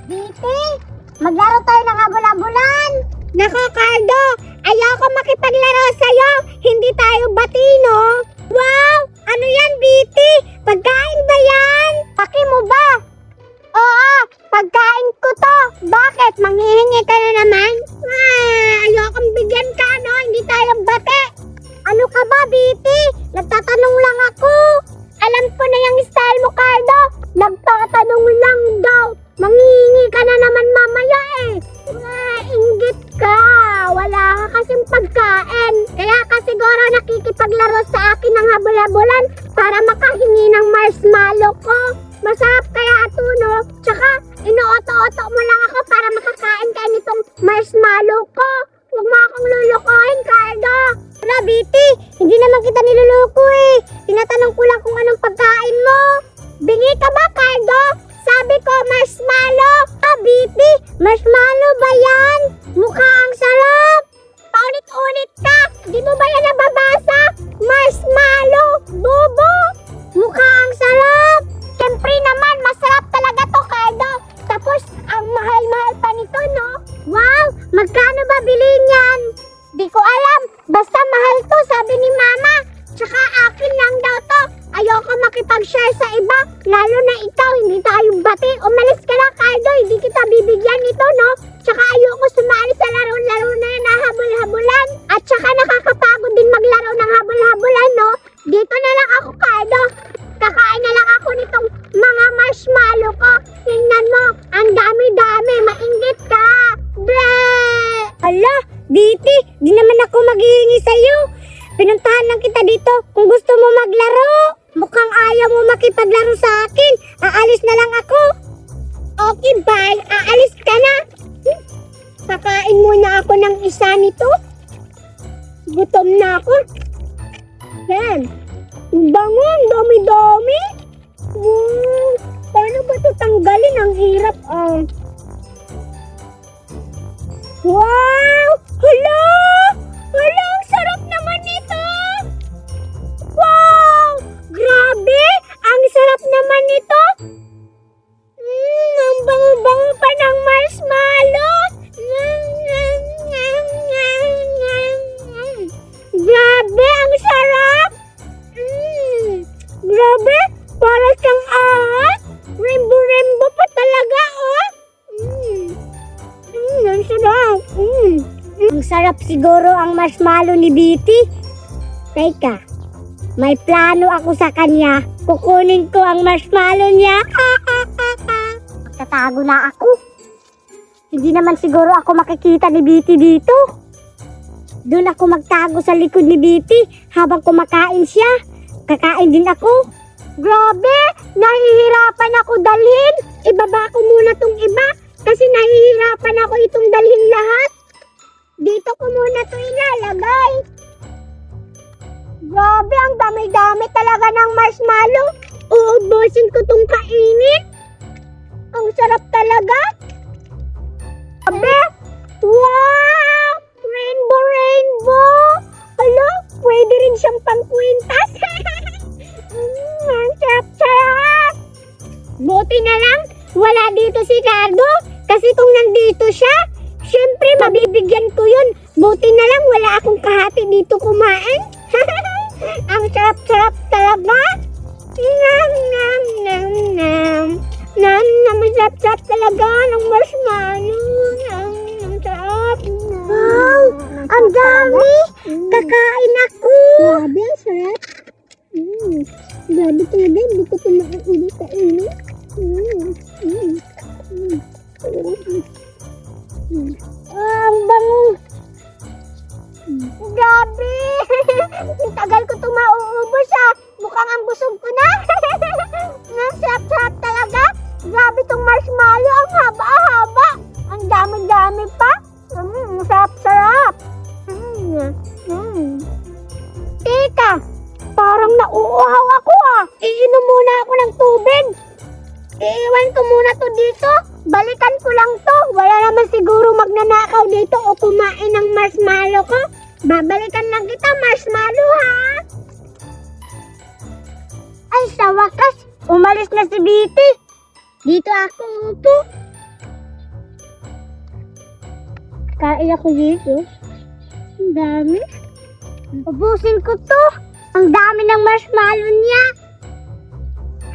Biti, maglaro tayo ng habol-habulan. Nako, Cardo, ayoko makipaglaro sa'yo. Hindi tayo batino. Wow, ano yan, Biti? Pagkain ba yan? Paki mo ba? Oo, pagkain ko to. Bakit? Manghihingi ka na naman? Ayokong bigyan ka, no? Hindi tayo bate. Ano ka ba, Biti? Nagtatanong lang ako. Alam ko na yung style mo, Cardo. Nagtatanong lang daw. Manghihingi ka na naman mamaya eh. Inggit ka. Wala ka kasing pagkain. Kaya ka siguro nakikipaglaro sa akin ng habol-habulan para makahingi ng marshmallow ko. Masarap kaya ito, no? Tsaka, inuoto-oto mo lang ako para makakain ka nitong marshmallow ko. Huwag mo akong lulukohin, Cardo. Wala, Biti. Hindi naman kita niluluko eh. Tinatanong ko lang kung anong pagkain mo. Bingi ka ba, Cardo? Sabi ko, marshmallow. Biti, marshmallow ba yan? Mukha ang sarap. Paulit-ulit ka. Di mo ba yan nababasa? Marshmallow. Bobo. Mukha ang sarap. Siyempre naman, masarap talaga to, Cardo. Tapos, ang mahal-mahal pa nito, no? Wow, magkano ba bilhin yan? Di ko alam. Basta mahal to, sabi ni Mama. Tsaka akin lang daw to. Ayoko makipag-share sa iba. Lalo na ikaw, hindi tayo bati. Umalis ka na, Cardo. Hindi kita bibigyan nito, no? Tsaka ayoko sumali sa laro-laro na yan na habol-habulan. At tsaka nakakapagod din maglaro ng habol-habulan, no? Dito na lang ako, Cardo. Kakain na lang ako nitong mga marshmallow ko. Tingnan mo, ang dami-dami. Mainggit ka. Bleh! Hala, Biti, di naman ako maghihingi sa'yo. Pinuntahan lang kita dito kung gusto mo maglaro. Mukhang ayaw mo makipaglaro sa akin. Aalis na lang ako. Okay, bye. Aalis ka na. Kakain muna ako ng isa nito. Gutom na ako. Yan. Ang bango, ang dami-dami. Paano ba ito tanggalin? Ang hirap. Wow! Hala! Hala! Ang sarap naman nito! Wow! Grabe! Ang sarap naman nito! Ang bango-bango pa ng marshmallow! Grabe! Ang sarap! Grabe! Para siyang ahas! Rainbow-rainbow pa talaga, oh! Ang sarap! Ang sarap siguro ang marshmallow ni Biti. Teka, may plano ako sa kanya. Kukunin ko ang marshmallow niya. Magtatago na ako. Hindi naman siguro ako makikita ni Biti dito. Doon ako magtago sa likod ni Biti habang kumakain siya. Kakain din ako. Grabe! Nahihirapan ako dalhin. Ibaba ko muna tong iba kasi nahihirapan ako itong dalhin lahat. Dito ko muna ito ilalagay. Grabe, ang dami-dami talaga ng marshmallow. Uubusin ko itong kainin. Ang sarap talaga. Grabe! Wow! Rainbow, rainbow! Hala, pwede rin siyang pangkwintas. Ang sarap-sarap! Buti na lang, wala dito si Cardo. Kasi kung nandito siya, syempre mabibigyan ko yun. Buti na lang wala akong kahati dito kumain. Ang sarap-sarap talaga. Nam, nam, nam, nam. Nam, nam, sarap-sarap talaga ng marshmallow. Nam, nam, sarap. Wow, ang dami. Kakain ako. Grabe, ang sarap. Grabe talaga, hindi ko pinakainin. Ang bango. Grabe. Ang tagal ko ito mauubos ha. Mukhang ang busog ko na. Ang sarap-sarap talaga. Grabe itong marshmallow. Ang haba-haba. Ang dami-dami pa. Ang sarap-sarap. Teka, parang nauuhaw ako ah. Iinom muna ako ng tubig. Iiwan ko muna to dito. Balikan ko lang to. Wala naman siguro magnanakaw dito o kumain ng marshmallow ko. Babalikan lang kita, marshmallow ha. Ay, sa wakas, umalis na si Biti. Dito ako upo. Kain ako dito. Ang dami. Ubusin ko to. Ang dami ng marshmallow niya.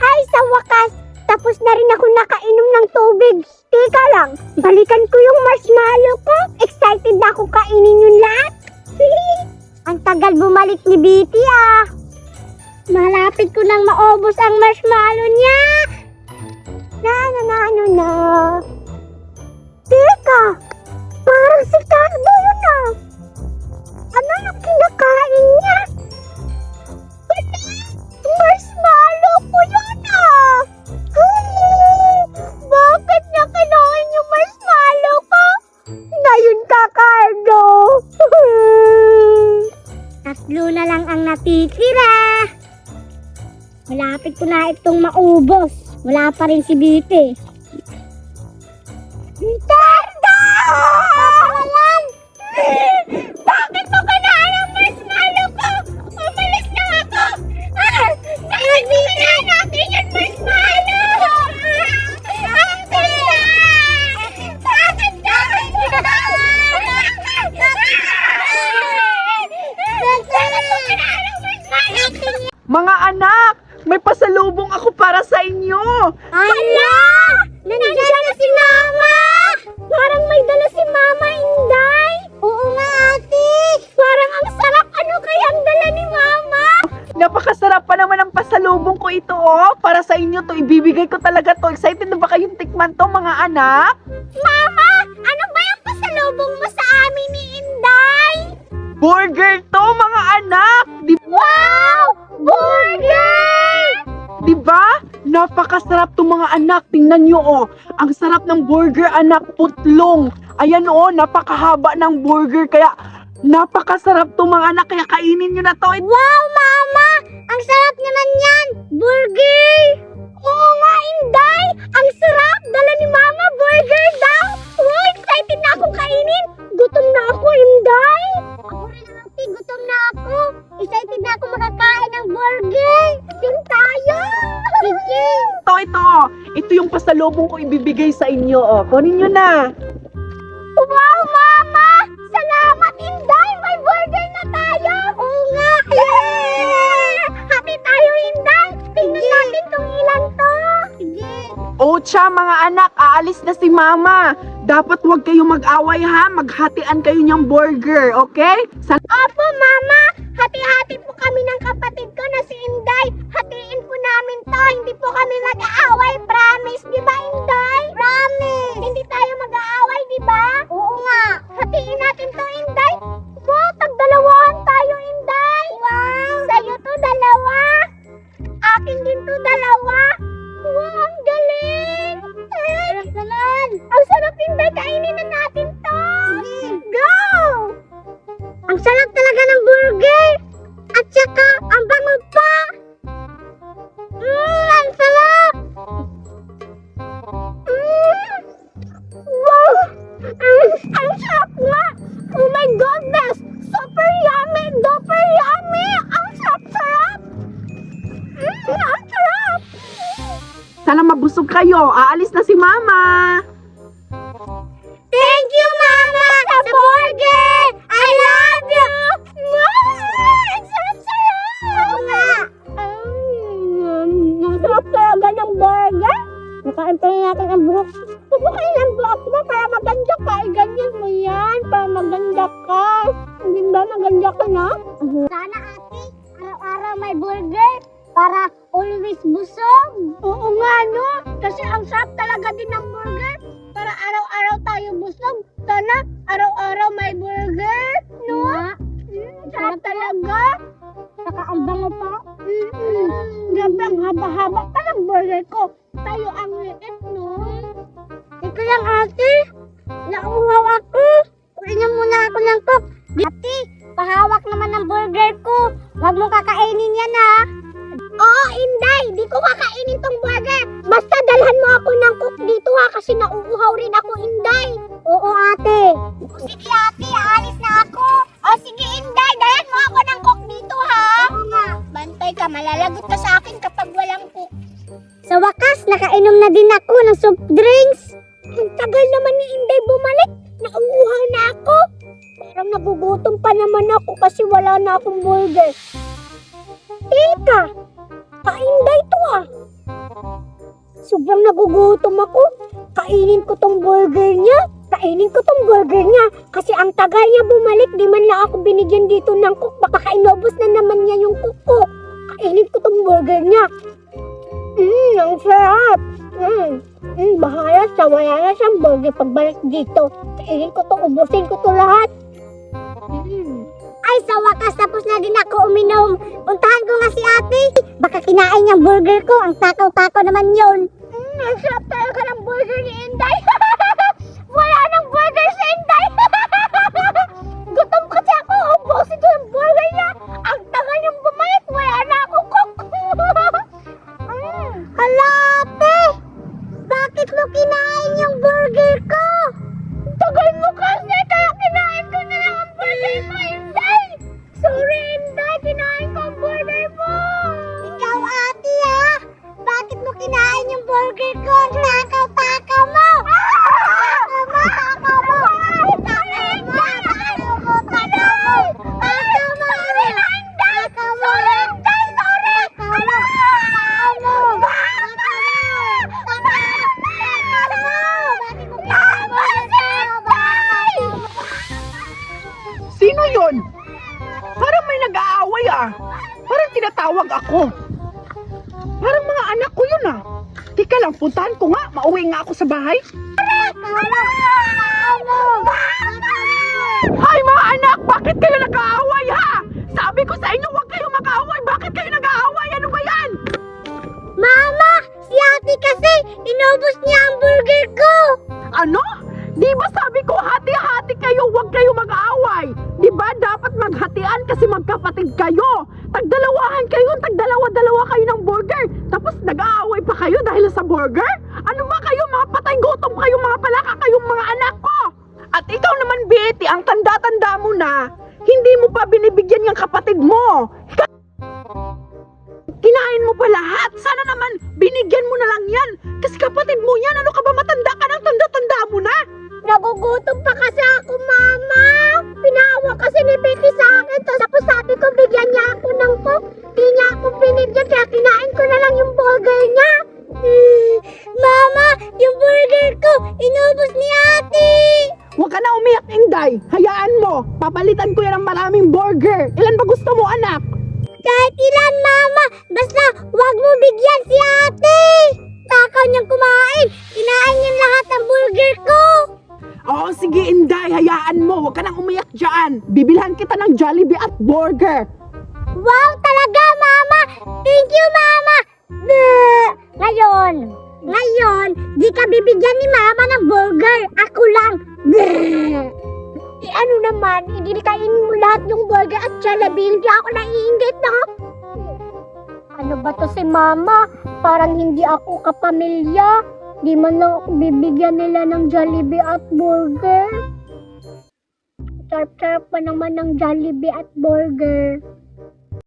Hay, sa wakas, tapos na rin ako nakainom ng tubig. Teka lang, balikan ko yung marshmallow ko. Excited na ako kainin yung lahat. Ang tagal bumalik ni Bitty ah. Malapit ko nang maubos ang marshmallow niya. Na. Teka, parang si Cardo yun ah. Ano yung kinakain niya? Marshmallow ko yun ah. Bakit niya kinain yung marshmallow ko? Ngayon ka, Cardo. Tatlo na lang ang natitira. Malapit ko na itong maubos. Wala pa rin si Bitty. Cardo! Ayan! Bakit mo kinain ang marshmallow ko? Umalis na ako! Bakit mo kinain natin yung marshmallow? Bakit Mga anak, may pasalubong ako para sa inyo. Hala! Nandiyan na si Mama! Parang may dala si Mama, Inday! Oo nga, ate! Parang ang sarap! Ano kaya ang dala ni Mama? Napakasarap pa naman ang pasalubong ko ito, oh. Para sa inyo to, ibibigay ko talaga to. Excited na ba kayong tikman to, mga anak? Mama! Ano ba yung pasalubong mo sa amin ni Inday? Burger to, mga anak! Wow! Burger! Diba? Napakasarap to, mga anak. Tingnan nyo, oh. Ang sarap ng burger, anak. Putlong. Ayan, oh. Napakahaba ng burger. Kaya, napakasarap to, mga anak. Kaya kainin nyo na to. Wow, Mama! Ang sarap naman yan! Burger! Oo nga, Inday! Ang sarap! Dala ni Mama, burger daw! Wow, excited na akong kainin! Gutom na ako, Inday! Ako rin, ate, gutom na ako! Excited na ako makakain ng burger! Sige tayo! Sige! Ito. Ito yung pasalubong ko ibibigay sa inyo, oh. Kunin nyo na. Wow, Mama! Salamat, Inday! May burger na tayo! Oo nga! Yeah! Happy tayo, Inday! Tingnan natin kung ilan to! Sige! Ocha, mga anak, aalis na si Mama. Dapat huwag kayong mag-away, ha? Maghatian kayo niyang burger, okay? Opo, Mama! Hati-hati po kami ng kapatid ko na si Inday. Hatiin po namin to. Hindi po kami mag-aaway. Promise, di ba, Inday? Promise! Hindi tayo mag-aaway, di ba? Oo nga. Hatiin natin to, Inday. Wow, tagdalawahan tayo, Inday. Wow! Sa'yo to, dalawa. Akin din to, dalawa. Wow, ang galing! Sarap naman! Ang sarap, Inday. Kainin na natin to. Sige. Go! Ang sarap talaga ng burger! At saka, ang bango pa! Ang sarap! Wow! Ang sarap nga! Oh my goodness! Super yummy! Super yummy! Ang sarap-sarap! Ang sarap! Sana mabusog kayo. Aalis na si Mama. Thank you, Mama, sa burger! I love you! Ang sarap-sarap! Oo nga! Ang sarap talaga ng burger! Nakain pa rin natin ang buhok. Huwag mo kayo ng buhok mo para maganda ka. Ganyan mo yan para maganda ka. Hindi ba maganda ka na? Sana ate, araw-araw may burger para always busog. Oo nga, no? Kasi ang sarap talaga din ng burger. Para araw-araw tayo busog. Sana araw-araw may burger, no? Sarap talaga. Saka ang bango pa. Grabe, ang haba-haba pa ng burger ko. Tayo ang liit, no? Ito lang, ate. Nauuhaw ako. Kuinin muna ako ng coke. Ate, pahawak naman ng burger ko. Huwag mo kakainin yan, ha? Oo, Inday. Di ko kakainin tong burger. Basta dalhan mo ako ng coke dito, ha? Kasi nauuhaw rin ako, Inday. Oo, ate. Sige, ate. Aalis na ako. O, sige, Inday. Dalhan mo ako ng coke dito, ha? Oo nga. Bantay ka. Malalagot ka sa akin kapag walang coke. Sa wakas, nakainom na din ako ng soft drinks. Ang tagal naman ni Inday bumalik. Nauuhaw na ako. Parang nagugutom pa naman ako kasi wala na akong burger. Teka, kainday to ah. Sobrang nagugutom ako. Kainin ko tong burger niya. Kasi ang tagal niya bumalik, di man lang ako binigyan dito ng cook. Baka kainobos na naman niya yung cook ko. Kainin ko tong burger niya. Ang sarap. Bahala siya. Wala na siyang burger pagbalik dito. Kainin ko to, ubusin ko to lahat. Ay, sa wakas tapos na din ako uminom. Puntahan ko nga si ate. Baka kinain niyang burger ko. Ang takaw-takaw naman yun. Ang sarap talaga ng burger ni Inday. Wala nang burger si Inday. Gutom kasi ako. Ubusin ko yung burger niya. Ang tagal niyang bumalik. Wala na akong cook. Hala, ate. Bakit mo kinain yung burger ko? Tagal mo kasi. Kaya kinain ko na lang ang burger mo, Inday. Sorry, Inday. Kinain ko ang burger mo. Ikaw, ate, ha? Bakit mo kinain yung burger ko? Ang takaw-takaw mo. Sino yun? Parang may nag-aaway ah. Parang tinatawag ako. Parang mga anak ko yun ah. Tika lang, puntahan ko nga. Mauwi nga ako sa bahay. Hay mga anak, bakit kayo nag-aaway ha? Sabi ko sa inyo, huwag kayo mag-aaway. Bakit kayo nag-aaway? Ano ba yan? Mama, si ate kasi inubos niya ang burger ko. Ano? Di ba sabi ko hati-hati kayo, huwag kayo mag-aaway? Di ba dapat maghatian kasi magkapatid kayo? Tagdalawahan kayo, tagdalawa-dalawa kayo ng burger. Tapos nag-aaway pa kayo dahil sa burger? Ano ba kayo, mga patay gutom kayo, mga palaka kayong mga anak ko? At ikaw naman, Betty, ang tanda-tanda mo na, hindi mo pa binibigyan yung kapatid mo. Kinain mo pa lahat. Sana naman binigyan mo na lang yan. Kasi kapatid mo yan. Ano ka ba, matanda ka ng tanda-tanda mo na? Nagugutom pa kasi ako, Mama. Pinawa kasi ni Betty sa akin. Tapos sabi ko, bigyan niya ako ng coke. Di niya ako binigyan, kaya kinain ko na lang yung burger niya. Mama, yung burger ko, inubos ni ate. Huwag ka na umiyak, Inday. Hayaan mo. Papalitan ko yan ng maraming burger. Ilan ba gusto mo, anak? Kahit ilan, Mama. Basta, wag mo bigyan si ate. Takaw niyang kumain. Kinain niya lahat ng burger ko. Oo, sige, Inday. Hayaan mo. Huwag ka nang umiyak dyan. Bibilhan kita ng Jollibee at burger. Wow, talaga, Mama. Thank you, Mama. Ngayon, di ka bibigyan ni Mama ng burger. Ako lang. Ano naman, hindi kainin mo lahat yung burger at Jollibee. Hindi ako naiingit, no? Ano ba to si Mama? Parang hindi ako kapamilya. Di man lang ako bibigyan nila ng Jollibee at burger. Sarap-sarap pa naman ng Jollibee at burger.